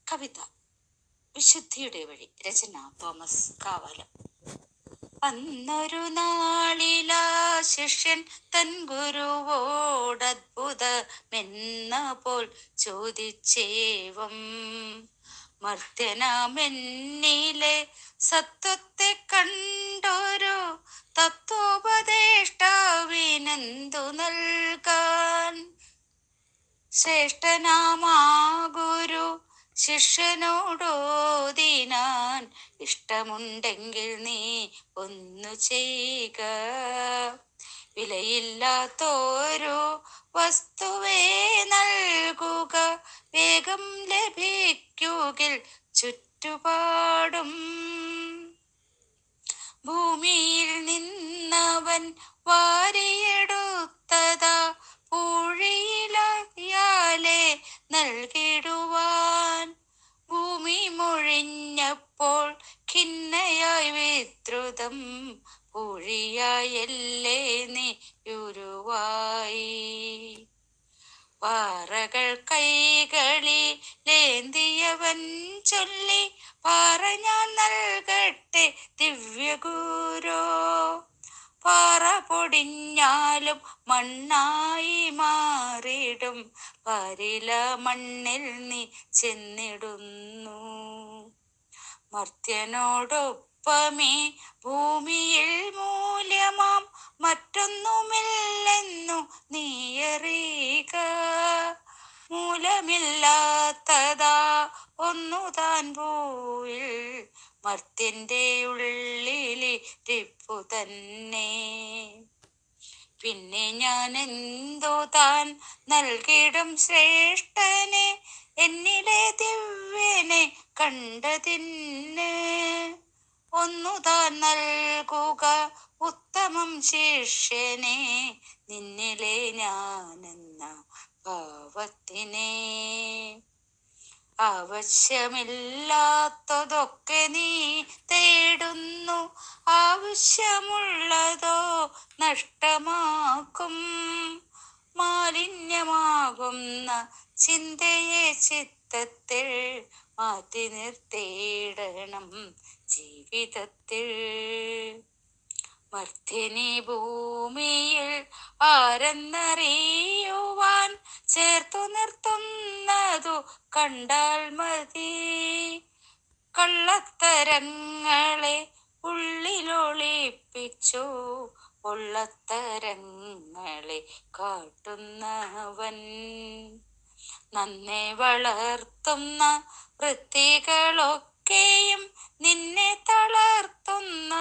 കവിത വിശുദ്ധിയുടെ വഴി. രചന തോമസ് കാവാലം. അന്നൊരു നാളിലാ ശിഷ്യൻ തൻ ഗുരുവോടത്ഭുതമെന്ന പോൽ ചോദിച്ചേവം, മർത്യനാമെന്നിലെ സത്വത്തെ കണ്ടൊരു തത്വോപദേഷ്ടാവിനെന്തു നൽകാൻ? ശ്രേഷ്ഠനാമാ ഗുരു ശിഷ്യനോടോദിനാൻ, ഇഷ്ടമുണ്ടെങ്കിൽ നീ ഒന്നു ചെയ്യുക. വിലയില്ലാത്തൊരു വസ്തുവേ നൽകുക, വേഗം ലഭിക്കുകിൽ ചുറ്റുപാടും. ഭൂമിയിൽ നിന്നവൻ വാരിയെടുത്തതാ പൂഴിയിലായാലേ നൽകിടുവാൻ. ഭൂമി മൊഴിഞ്ഞപ്പോൾ ഖിന്നയായി വിദ്രുതം, പൂഴിയായല്ലേ നീ ഉരുവായി. പാറകൾ കൈകളിലേന്തിയവൻ ചൊല്ലി, പാറ ഞാൻ നൽകട്ടെ ദിവ്യഗുരോ. പാറ പൊടിഞ്ഞാലും മണ്ണായി മാറിടും, പാരില മണ്ണിൽ നീ ചെന്നിടുന്നു. മർത്യനോടൊപ്പമേ ഭൂമിയിൽ മൂല്യമാം മറ്റൊന്നുമില്ലെന്നു നീയറിയുക. മൂലമില്ലാത്തതാ ഒന്നു താൻ ഭൂയിൽ, മർത്യന്റെ ഉള്ളിലിരിപ്പു തന്നെ. പിന്നെ ഞാൻ എന്തോ താൻ നൽകിടും ശ്രേഷ്ഠനെ, എന്നിലെ ദിവ്യനെ കണ്ടതിന്. ഒന്നു താൻ നൽകുക ഉത്തമം ശിഷ്യനെ, നിന്നിലെ ഞാനെന്ന ഭാവത്തിനെ. ആവശ്യമില്ലാത്തതൊക്കെ നീ തേടുന്നു, ആവശ്യമുള്ളതോ നഷ്ടമാക്കും. മാലിന്യമാകുന്ന ചിന്തയെ ചിത്തത്തിൽ മാറ്റി നിർത്തിയിടണം ജീവിതത്തിൽ. മർത്യനെ ഭൂമിയിൽ ആരെന്നറിയുവാൻ ചേർത്തു നിർത്തുന്നതു കണ്ടാൽ മതി. കള്ളത്തരങ്ങളെ ഉള്ളിലൊളിപ്പിച്ചു ഉള്ളത്തരങ്ങളെ കാട്ടുന്നവൻ. നന്നെ വളർത്തുന്ന വൃത്തികളൊക്കെയും നിന്നെ തളർത്തുന്ന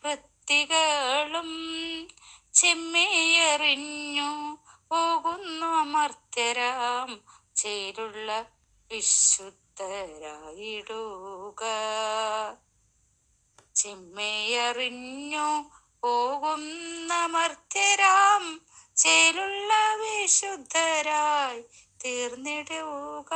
വൃത്തികളും. ചെമ്മയറിഞ്ഞു പോകുന്നു അമർത്യരാം, ചേലുള്ള വിശുദ്ധരായിടുക. ചെമ്മയറിഞ്ഞു പോകുന്ന മർത്യരാം, ചേലുള്ള വിശുദ്ധരായി തീർന്നിടുക.